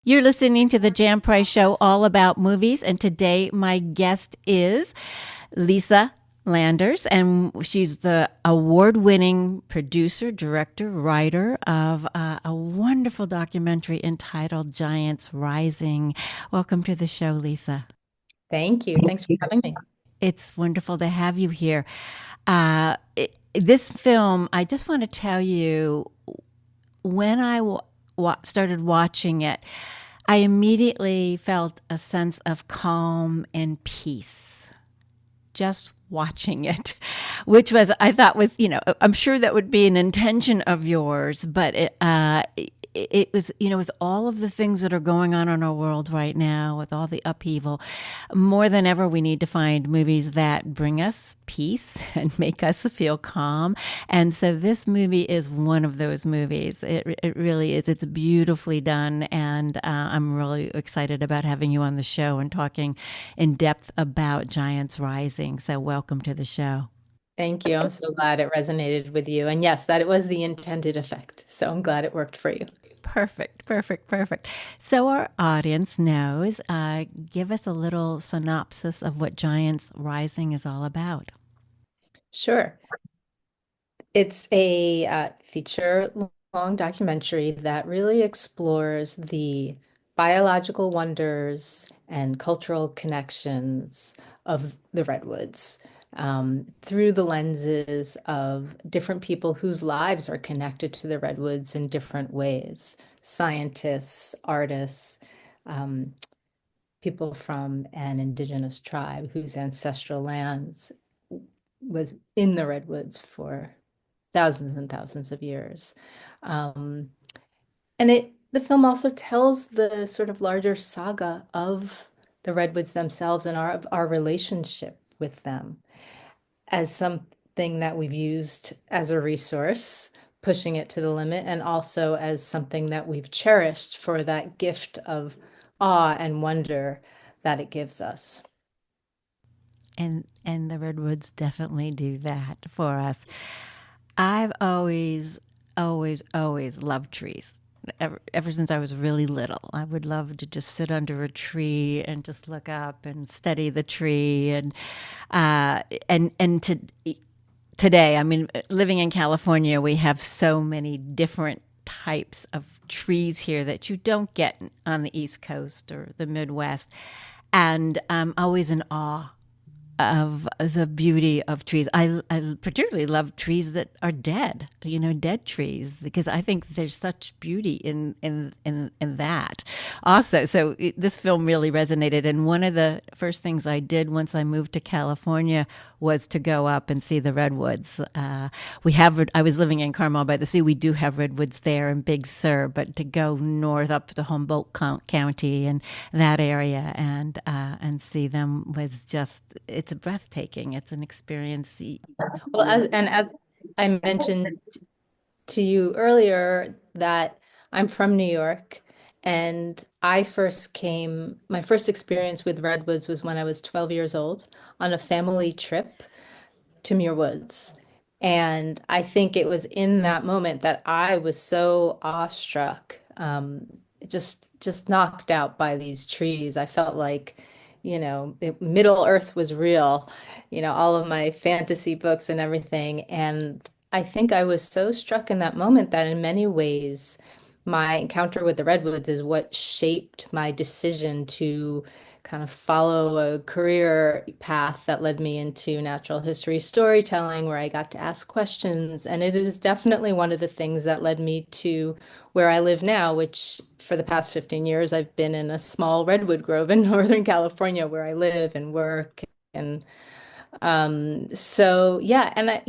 You're listening to the Jan Price Show, all about movies. And today, my guest is Lisa Landers, and she's the award winning producer, director, writer of a wonderful documentary entitled Giants Rising. Welcome to the show, Lisa. Thank you. Thanks for having me. It's wonderful to have you here. This film, I just want to tell you, when I started watching it, I immediately felt a sense of calm and peace just watching it, which was, I thought was, I'm sure that would be an intention of yours, but it was, with all of the things that are going on in our world right now, with all the upheaval, more than ever, we need to find movies that bring us peace and make us feel calm. And so this movie is one of those movies. It really is. It's beautifully done. And I'm really excited about having you on the show and talking in depth about Giants Rising. So welcome to the show. Thank you. I'm so glad it resonated with you. And yes, that it was the intended effect. So I'm glad it worked for you. Perfect, perfect, perfect. So our audience knows. Give us a little synopsis of what Giants Rising is all about. Sure. It's a feature long documentary that really explores the biological wonders and cultural connections of the Redwoods through the lenses of different people whose lives are connected to the Redwoods in different ways. Scientists, artists, um, people from an indigenous tribe whose ancestral lands was in the Redwoods for thousands and thousands of years. Um, and the film also tells the sort of larger saga of the Redwoods themselves and our relationship with them as something that we've used as a resource, pushing it to the limit, and also as something that we've cherished for that gift of awe and wonder that it gives us. And the redwoods definitely do that for us. I've always loved trees. Ever since I was really little, I would love to just sit under a tree and just look up and study the tree. And today, I mean, living in California, we have so many different types of trees here that you don't get on the East Coast or the Midwest. And I'm always in awe of the beauty of trees. I particularly love trees that are dead, dead trees, because I think there's such beauty in that. Also, so this film really resonated. And one of the first things I did once I moved to California was to go up and see the redwoods. I was living in Carmel by the Sea. We do have redwoods there in Big Sur, but to go north up to Humboldt County and that area and see them was just, it's breathtaking. It's an experience. Well, as I mentioned to you earlier, that I'm from New York, and my first experience with redwoods was when I was 12 years old on a family trip to Muir Woods. And I think it was in that moment that I was so awestruck, just knocked out by these trees. I felt like, Middle Earth was real, all of my fantasy books and everything. And I think I was so struck in that moment that in many ways, my encounter with the redwoods is what shaped my decision to kind of follow a career path that led me into natural history storytelling, where I got to ask questions. And it is definitely one of the things that led me to where I live now, which for the past 15 years, I've been in a small redwood grove in Northern California where I live and work. And so, yeah. And,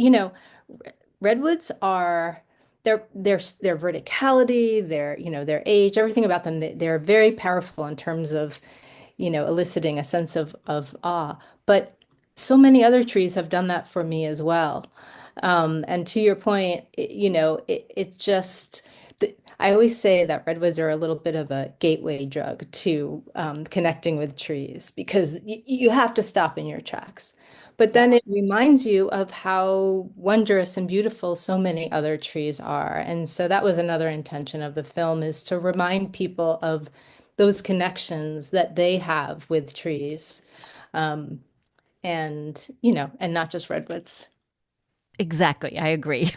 redwoods are their verticality, their age, everything about them, they're very powerful in terms of eliciting a sense of awe. But so many other trees have done that for me as well. And to your point, it just, I always say that redwoods are a little bit of a gateway drug to connecting with trees because you have to stop in your tracks. But then it reminds you of how wondrous and beautiful so many other trees are. And so that was another intention of the film is to remind people of those connections that they have with trees. Um, and, and not just redwoods. Exactly. I agree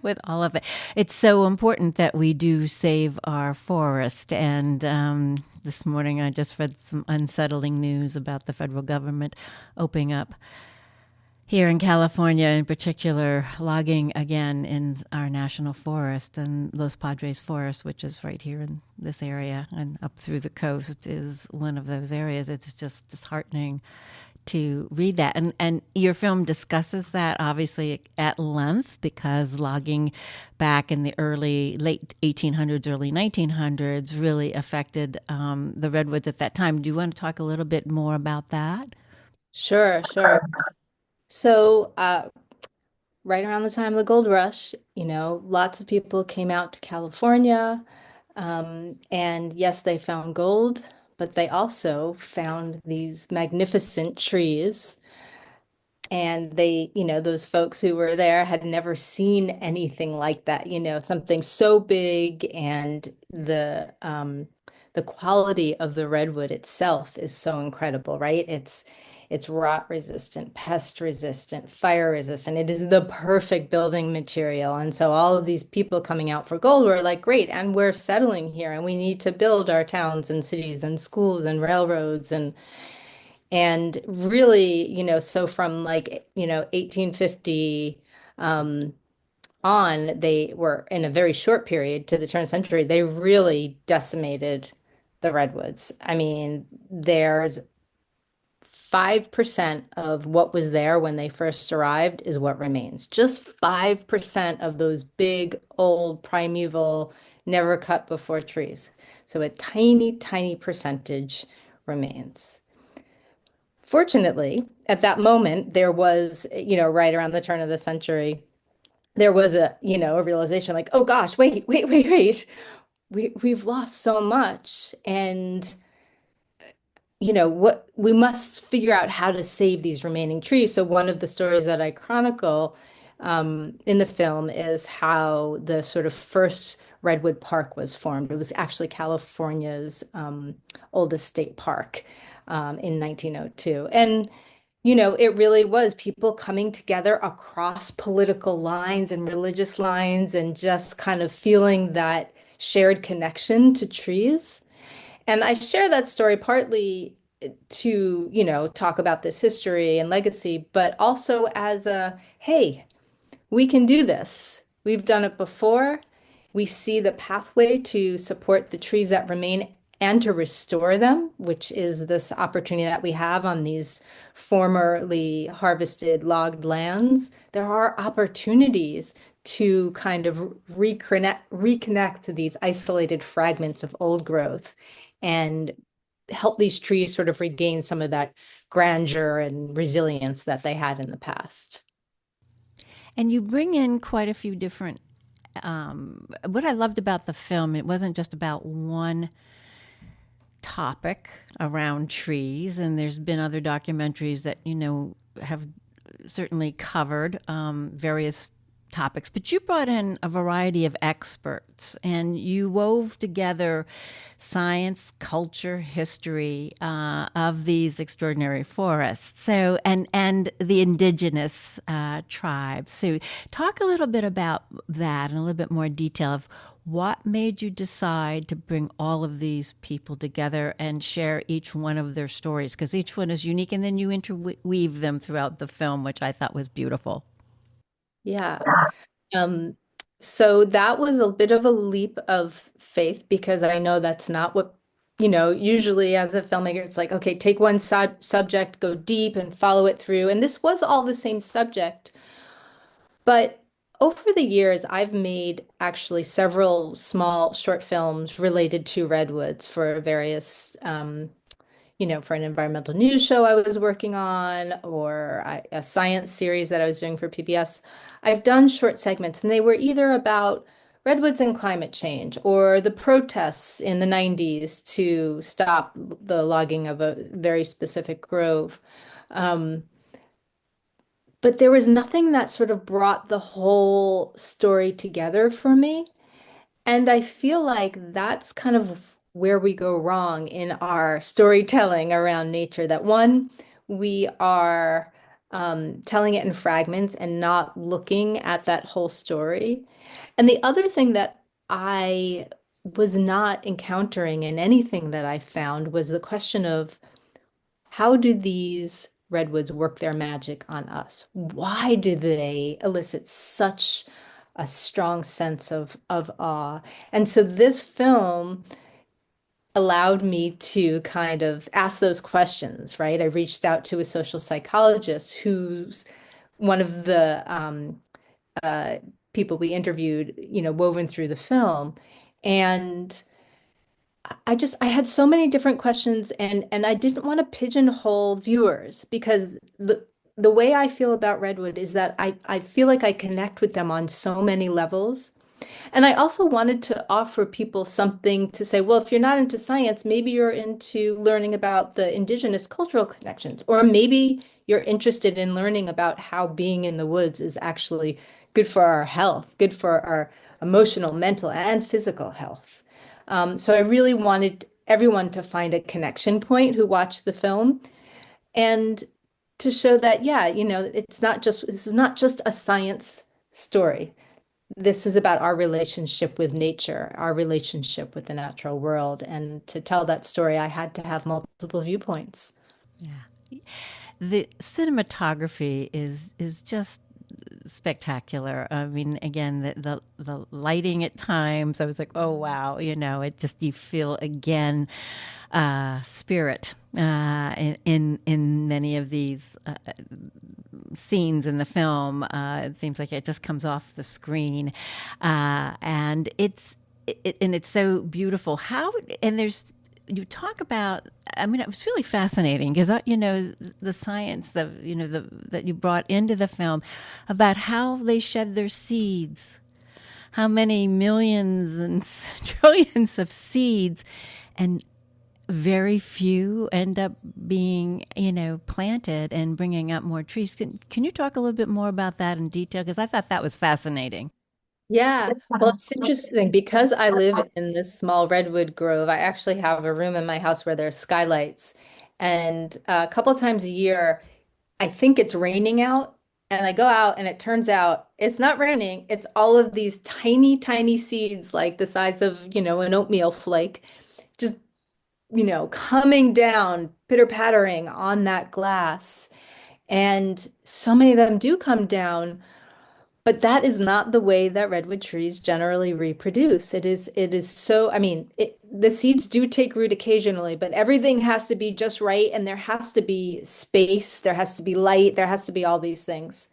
with all of it. It's so important that we do save our forest. And this morning I just read some unsettling news about the federal government opening up here in California, in particular, logging again in our national forest, and Los Padres Forest, which is right here in this area and up through the coast, is one of those areas. It's just disheartening to read that. And your film discusses that obviously at length, because logging back in the late 1800s, early 1900s really affected the redwoods at that time. Do you want to talk a little bit more about that? Sure, sure. So, right around the time of the gold rush, lots of people came out to California. And yes, they found gold, but they also found these magnificent trees. And those folks who were there had never seen anything like that, something so big, and the quality of the redwood itself is so incredible, right? It's rot resistant, pest resistant, fire resistant. It is the perfect building material. And so all of these people coming out for gold were like, great, and we're settling here and we need to build our towns and cities and schools and railroads and really, so from like, 1850 um, on, they were in a very short period to the turn of the century, they really decimated the redwoods. I mean, there's 5% of what was there when they first arrived is what remains. Just 5% of those big, old, primeval, never cut before trees. So a tiny, tiny percentage remains. Fortunately, at that moment, there was, right around the turn of the century, there was a realization like, oh gosh, wait, wait, wait, wait. We've lost so much. And, what we must figure out how to save these remaining trees. So one of the stories that I chronicle in the film is how the sort of first Redwood Park was formed. It was actually California's oldest state park in 1902. And it really was people coming together across political lines and religious lines and just kind of feeling that shared connection to trees. And I share that story partly to, talk about this history and legacy, but also as a, hey, we can do this. We've done it before. We see the pathway to support the trees that remain and to restore them, which is this opportunity that we have on these formerly harvested logged lands. There are opportunities to kind of reconnect to these isolated fragments of old growth and help these trees sort of regain some of that grandeur and resilience that they had in the past. And you bring in quite a few different. What I loved about the film, it wasn't just about one topic around trees, and there's been other documentaries that have certainly covered various topics, but you brought in a variety of experts and you wove together science, culture, history of these extraordinary forests. So, and the indigenous tribes. So, talk a little bit about that in a little bit more detail of what made you decide to bring all of these people together and share each one of their stories, because each one is unique, and then you interweave them throughout the film, which I thought was beautiful. Yeah. Um, so that was a bit of a leap of faith because I know that's not what, usually as a filmmaker, it's like, okay, take one subject, go deep and follow it through. And this was all the same subject. But over the years, I've made actually several small short films related to redwoods for various for an environmental news show I was working on or a science series that I was doing for PBS. I've done short segments, and they were either about redwoods and climate change or the protests in the 90s to stop the logging of a very specific grove. Um, but there was nothing that sort of brought the whole story together for me. And I feel like that's kind of where we go wrong in our storytelling around nature. That one, we are telling it in fragments and not looking at that whole story. And the other thing that I was not encountering in anything that I found was the question of how do these redwoods work their magic on us? Why do they elicit such a strong sense of awe? And so this film allowed me to kind of ask those questions, right? I reached out to a social psychologist who's one of the uh, people we interviewed, woven through the film. And I had so many different questions and I didn't want to pigeonhole viewers because the way I feel about Redwood is that I feel like I connect with them on so many levels. And I also wanted to offer people something to say, well, if you're not into science, maybe you're into learning about the indigenous cultural connections, or maybe you're interested in learning about how being in the woods is actually good for our health, good for our emotional, mental, and physical health. So I really wanted everyone to find a connection point who watched the film and to show that, yeah, this is not just a science story. This is about our relationship with nature, our relationship with the natural world. And to tell that story, I had to have multiple viewpoints. Yeah. The cinematography is just spectacular. I mean, again, the lighting at times, I was like, oh wow, it just you feel again spirit in many of these scenes in the film. It seems like it just comes off the screen, and it's so beautiful. How and there's you talk about. I mean, it was really fascinating because the science that you brought into the film about how they shed their seeds, how many millions and trillions of seeds, and very few end up being, planted and bringing up more trees. Can you talk a little bit more about that in detail? Because I thought that was fascinating. Yeah, well, it's interesting because I live in this small redwood grove. I actually have a room in my house where there's skylights. And a couple of times a year, I think it's raining out. And I go out and it turns out it's not raining. It's all of these tiny, tiny seeds, like the size of, an oatmeal flake, just, coming down, pitter-pattering on that glass. And so many of them do come down. But that is not the way that redwood trees generally reproduce. It is so, I mean, the seeds do take root occasionally, but everything has to be just right, and there has to be space, there has to be light, there has to be all these things.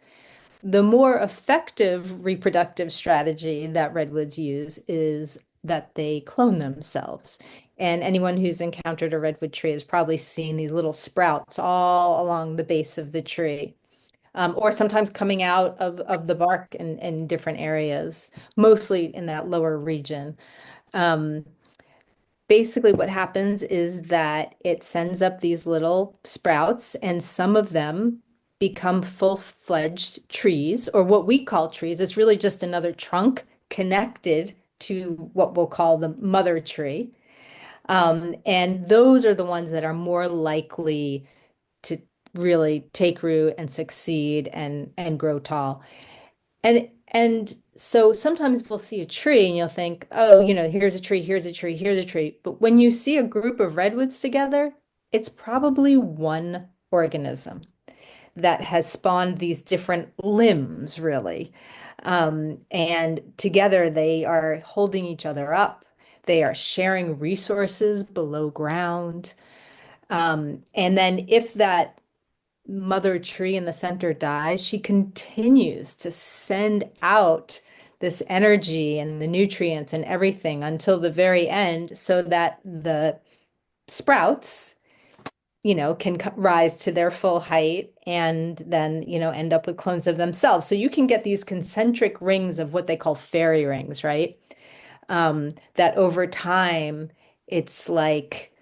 The more effective reproductive strategy that redwoods use is that they clone themselves. And anyone who's encountered a redwood tree has probably seen these little sprouts all along the base of the tree, or sometimes coming out of the bark in different areas, mostly in that lower region. Um, Basically, what happens is that it sends up these little sprouts, and some of them become full-fledged trees, or what we call trees. It's really just another trunk connected to what we'll call the mother tree. And those are the ones that are more likely to really take root and succeed and grow tall. And so sometimes we'll see a tree and you'll think, oh, here's a tree, here's a tree, here's a tree. But when you see a group of redwoods together, it's probably one organism that has spawned these different limbs, really. And together they are holding each other up. They are sharing resources below ground. And then if that mother tree in the center dies, she continues to send out this energy and the nutrients and everything until the very end so that the sprouts, can rise to their full height and then, end up with clones of themselves. So you can get these concentric rings of what they call fairy rings, right? That over time, it's like,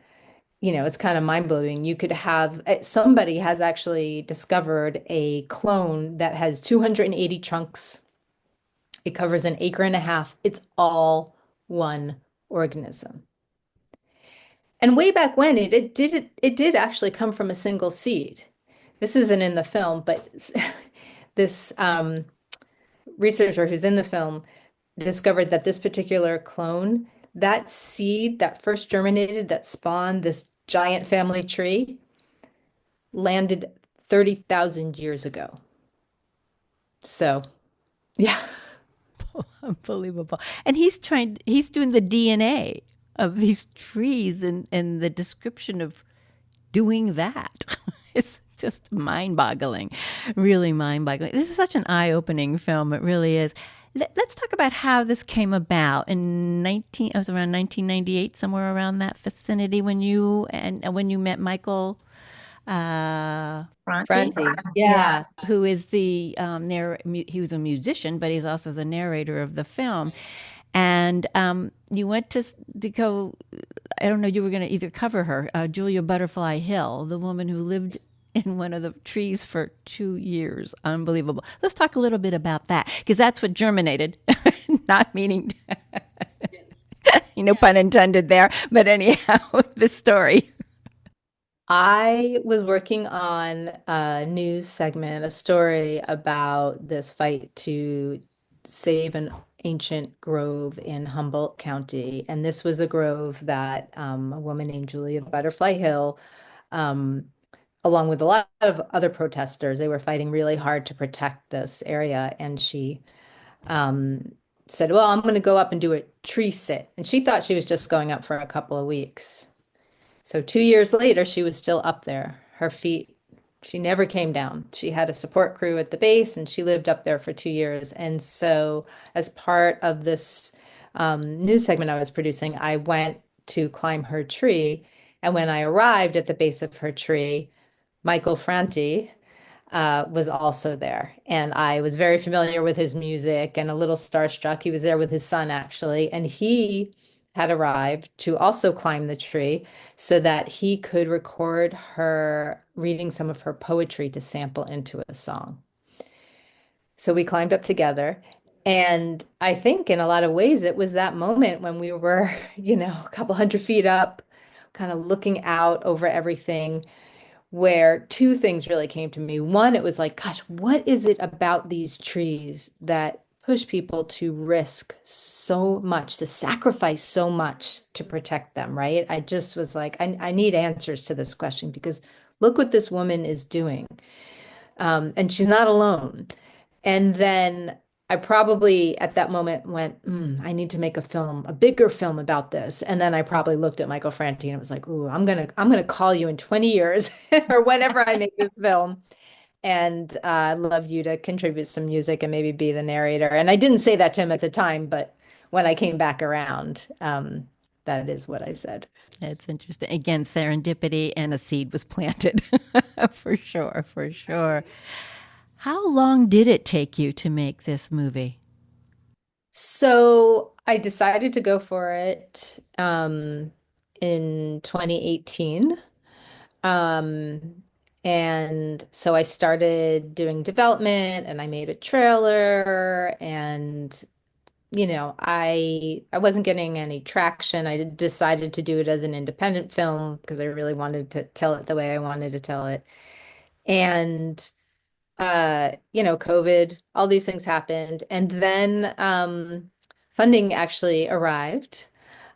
it's kind of mind-blowing. You could have somebody has actually discovered a clone that has 280 chunks. It covers an acre and a half. It's all one organism. And way back when, it did actually come from a single seed. This isn't in the film, but this researcher who's in the film discovered that this particular clone, that seed that first germinated, that spawned this giant family tree, landed 30,000 years ago. So, yeah. Unbelievable. And he's doing the DNA of these trees and the description of doing that. It's just mind boggling, really mind boggling. This is such an eye opening film. It really is. Let's talk about how this came about in 19, it was around 1998, somewhere around that vicinity when you met Michael Franti. Franti. Yeah, Yeah. who is the he was a musician, but he's also the narrator of the film. And you went to go. I don't know. You were going to either cover her, Julia Butterfly Hill, the woman who lived in one of the trees for 2 years. Unbelievable. Let's talk a little bit about that because that's what germinated. Not meaning, pun intended there. But anyhow, the story. I was working on a news segment, a story about this fight to save an ancient grove in Humboldt County. And this was a grove that a woman named Julia Butterfly Hill, um, along with a lot of other protesters, they were fighting really hard to protect this area. And she um, said, well, I'm going to go up and do a tree sit. And she thought she was just going up for a couple of weeks. So 2 years later, she was still up there. Her feet, she never came down. She had a support crew at the base and she lived up there for 2 years. And so, as part of this news segment I was producing, I went to climb her tree. And when I arrived at the base of her tree, Michael Franti, was also there. And I was very familiar with his music and a little starstruck. He was there with his son, actually. And he had arrived to also climb the tree so that he could record her reading some of her poetry to sample into a song. So we climbed up together. And I think in a lot of ways, it was that moment when we were, a couple hundred feet up, kind of looking out over everything where two things really came to me. One, it was like, gosh, what is it about these trees that push people to risk so much, to sacrifice so much to protect them, right? I just was like, I need answers to this question because look what this woman is doing. And she's not alone. And then I probably at that moment went, I need to make a film, a bigger film about this. And then I probably looked at Michael Franti and it was like, ooh, I'm gonna call you in 20 years or whenever I make this film. And I'd love you to contribute some music and maybe be the narrator. And I didn't say that to him at the time, but when I came back around, that is what I said. It's interesting. Again, serendipity and a seed was planted. For sure, for sure. How long did it take you to make this movie? So I decided to go for it in 2018. Um, and so I started doing development and I made a trailer and I wasn't getting any traction. I decided to do it as an independent film because I really wanted to tell it the way I wanted to tell it. And COVID, all these things happened. And then funding actually arrived,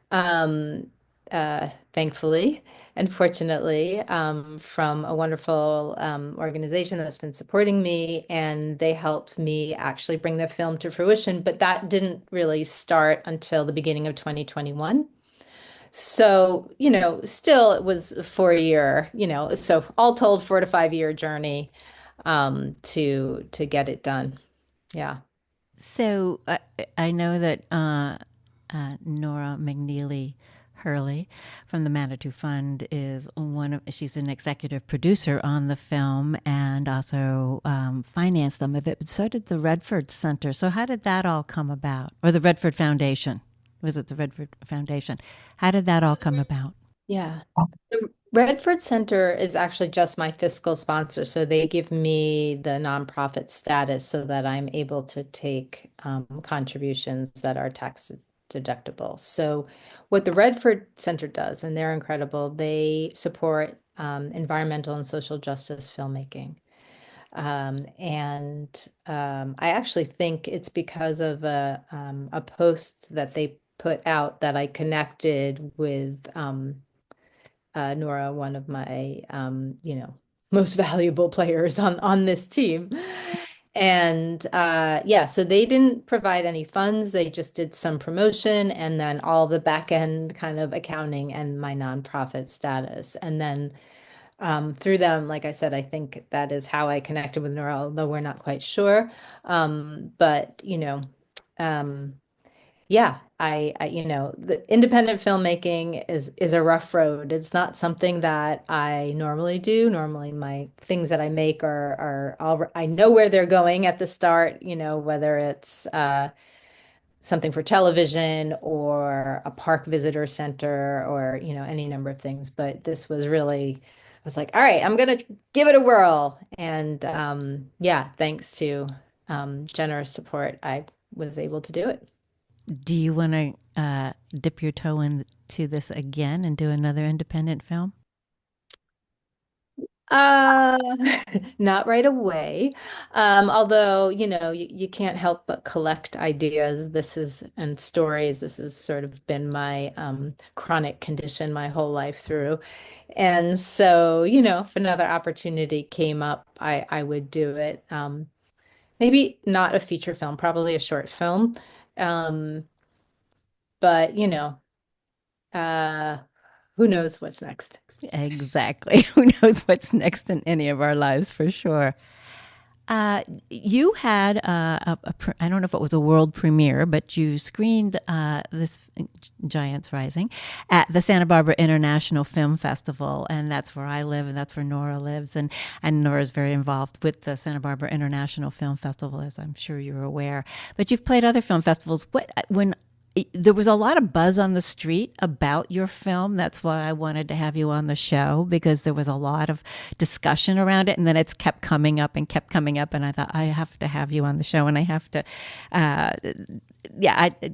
um, thankfully and fortunately, from a wonderful organization that's been supporting me. And they helped me actually bring the film to fruition. But that didn't really start until the beginning of 2021. So, still it was a 4 year, so all told, 4 to 5 year journey to get it done. Yeah. So I know that Nora McNeely Hurley from the Manitou Fund is she's an executive producer on the film and also financed some of it. But so did the Redford Center. So how did that all come about? Or the Redford Foundation? Was it the Redford Foundation? How did that all come about? Yeah. The Redford Center is actually just my fiscal sponsor. So they give me the nonprofit status so that I'm able to take contributions that are tax deductible. So what the Redford Center does, and they're incredible, they support environmental and social justice filmmaking. I actually think it's because of a post that they put out that I connected with Nora, one of my most valuable players on this team. And yeah, so they didn't provide any funds. They just did some promotion and then all the back end kind of accounting and my nonprofit status. And then through them, like I said, I think that is how I connected with Nora, although we're not quite sure. But um, yeah, the independent filmmaking is a rough road. It's not something that I normally do. Normally, my things that I make are all, I know where they're going at the start, whether it's something for television or a park visitor center or, any number of things. But this was really, I was like, all right, I'm gonna give it a whirl. And yeah, thanks to generous support, I was able to do it. Do you want to dip your toe into this again and do another independent film? Uh, not right away. Although, you can't help but collect ideas. And stories. This has sort of been my chronic condition my whole life through. And so, if another opportunity came up, I would do it. Maybe not a feature film, probably a short film. Um, but, uh, who knows what's next? Exactly. Who knows what's next in any of our lives for sure. You had I don't know if it was a world premiere, but you screened this Giants Rising at the Santa Barbara International Film Festival, and that's where I live, and that's where Nora lives, and Nora's very involved with the Santa Barbara International Film Festival, as I'm sure you're aware. But you've played other film festivals. When there was a lot of buzz on the street about your film. That's why I wanted to have you on the show, because there was a lot of discussion around it. And then it's kept coming up and kept coming up. And I thought, I have to have you on the show. And I have to,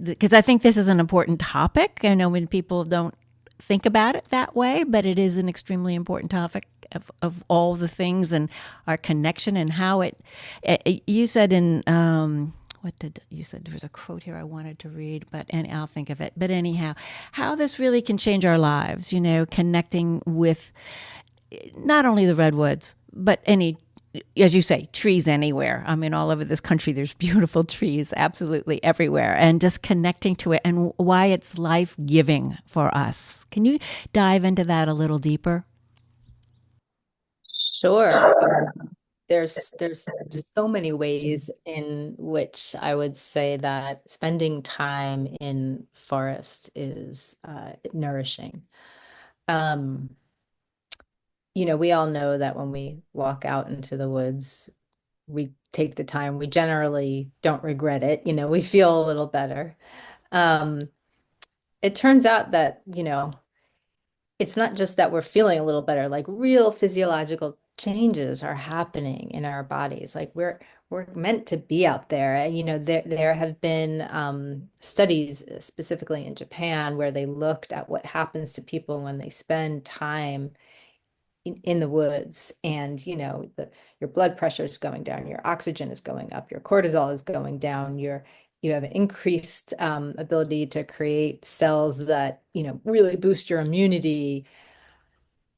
because I think this is an important topic. I know when people don't think about it that way, but it is an extremely important topic of all the things and our connection and how you said in, what did you said? There was a quote here I wanted to read, and I'll think of it. But anyhow, how this really can change our lives, connecting with not only the redwoods, but any, as you say, trees anywhere. I mean, all over this country, there's beautiful trees absolutely everywhere, and just connecting to it and why it's life giving for us. Can you dive into that a little deeper? Sure. There's so many ways in which I would say that spending time in forest is nourishing. Um, we all know that when we walk out into the woods, we take the time. We generally don't regret it. We feel a little better. Um, it turns out that, it's not just that we're feeling a little better, like real physiological changes are happening in our bodies. Like we're meant to be out there. And, there have been studies specifically in Japan where they looked at what happens to people when they spend time in the woods, and your blood pressure is going down, your oxygen is going up, your cortisol is going down, you have an increased ability to create cells that really boost your immunity,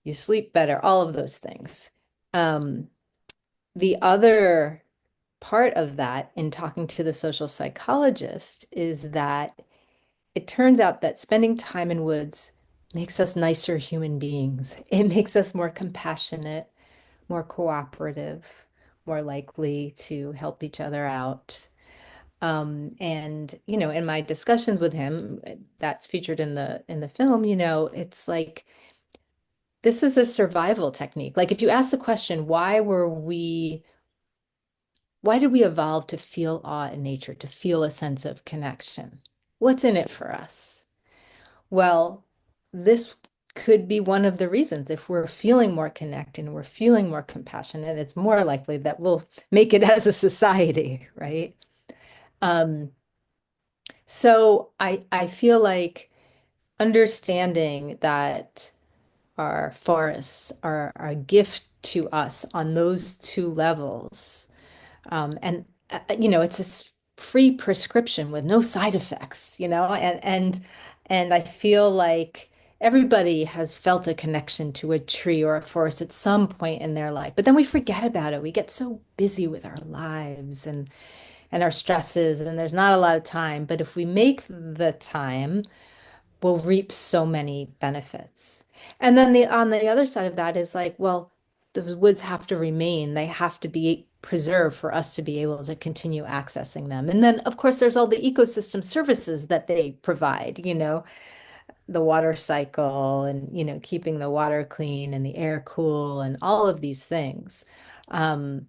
you sleep better, all of those things. um, the other part of that, in talking to the social psychologist, is that it turns out that spending time in woods makes us nicer human beings. It makes us more compassionate, more cooperative, more likely to help each other out. And in my discussions with him, that's featured in the film, it's like this is a survival technique. Like if you ask the question, why did we evolve to feel awe in nature, to feel a sense of connection? What's in it for us? Well, this could be one of the reasons. If we're feeling more connected and we're feeling more compassionate, it's more likely that we'll make it as a society, right? Um, So I feel like understanding that our forests are a gift to us on those two levels. It's a free prescription with no side effects, and I feel like everybody has felt a connection to a tree or a forest at some point in their life, but then we forget about it. We get so busy with our lives and our stresses, and there's not a lot of time. But if we make the time, we'll reap so many benefits. And then the on the other side of that is like, well, the woods have to remain. They have to be preserved for us to be able to continue accessing them. And then, of course, there's all the ecosystem services that they provide, the water cycle and, keeping the water clean and the air cool and all of these things. Um,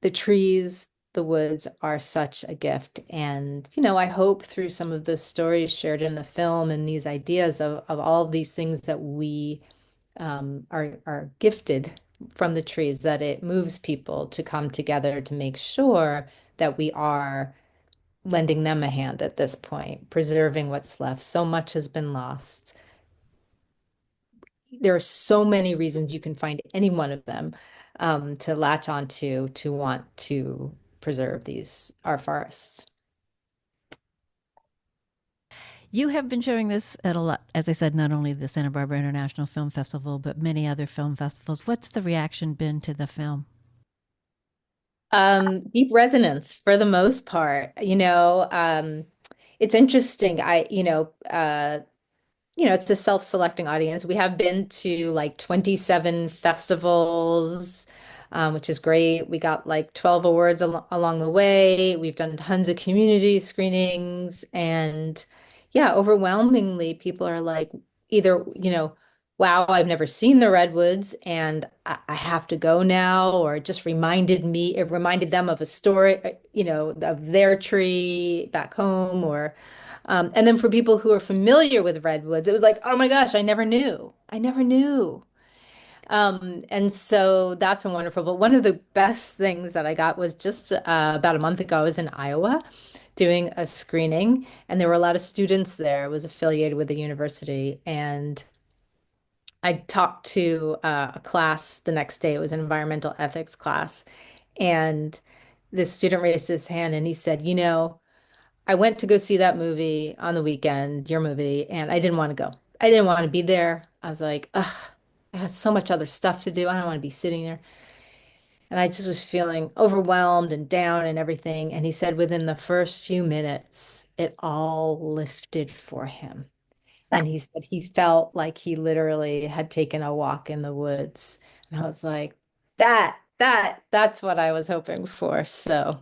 the trees, the woods are such a gift. And, I hope through some of the stories shared in the film and these ideas of all of these things that we are gifted from the trees, that it moves people to come together to make sure that we are lending them a hand at this point, preserving what's left. So much has been lost. There are so many reasons you can find any one of them to latch onto to want to preserve these our forests. You have been showing this at a lot, as I said, not only the Santa Barbara International Film Festival, but many other film festivals. What's the reaction been to the film? Deep resonance for the most part. It's interesting. It's a self-selecting audience. We have been to like 27 festivals, which is great. We got like 12 awards along the way. We've done tons of community screenings. And yeah, overwhelmingly, people are like, either, wow, I've never seen the Redwoods and I have to go now, or it reminded them of a story, of their tree back home, and then for people who are familiar with redwoods, it was like, oh my gosh, I never knew. I never knew. And so that's been wonderful. But one of the best things that I got was just about a month ago, I was in Iowa doing a screening, and there were a lot of students there. It was affiliated with the university. And I talked to a class the next day. It was an environmental ethics class. And this student raised his hand and he said, I went to go see that movie on the weekend, your movie, and I didn't want to go. I didn't want to be there. I was like, ugh, I had so much other stuff to do. I don't want to be sitting there. And I just was feeling overwhelmed and down and everything. And he said within the first few minutes, it all lifted for him. And he said he felt like he literally had taken a walk in the woods. And I was like, that's what I was hoping for. So.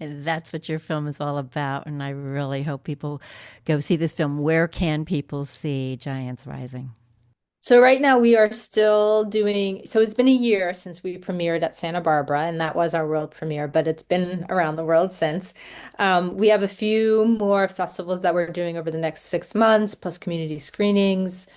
And that's what your film is all about. And I really hope people go see this film. Where can people see Giants Rising? So right now we are still doing, so it's been a year since we premiered at Santa Barbara, and that was our world premiere, but it's been around the world since. We have a few more festivals that we're doing over the next 6 months, plus community screenings.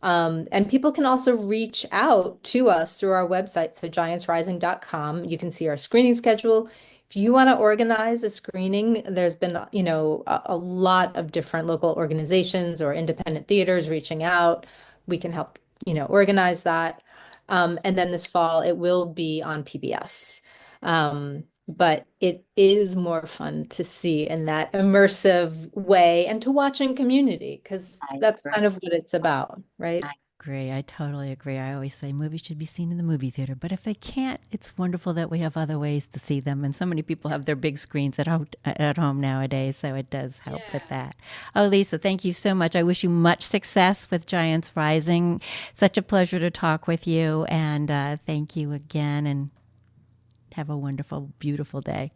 And people can also reach out to us through our website, so giantsrising.com. You can see our screening schedule. If you want to organize a screening, there's been, a lot of different local organizations or independent theaters reaching out. We can help, organize that. And then this fall, it will be on PBS. But it is more fun to see in that immersive way and to watch in community because I that's agree. kind of what it's about, right? I agree. I totally agree. I always say movies should be seen in the movie theater, but if they can't, it's wonderful that we have other ways to see them. And so many people have their big screens at home nowadays, so it does help with Yeah. that. Oh, Lisa, thank you so much. I wish you much success with Giants Rising. Such a pleasure to talk with you, and thank you again. And have a wonderful, beautiful day.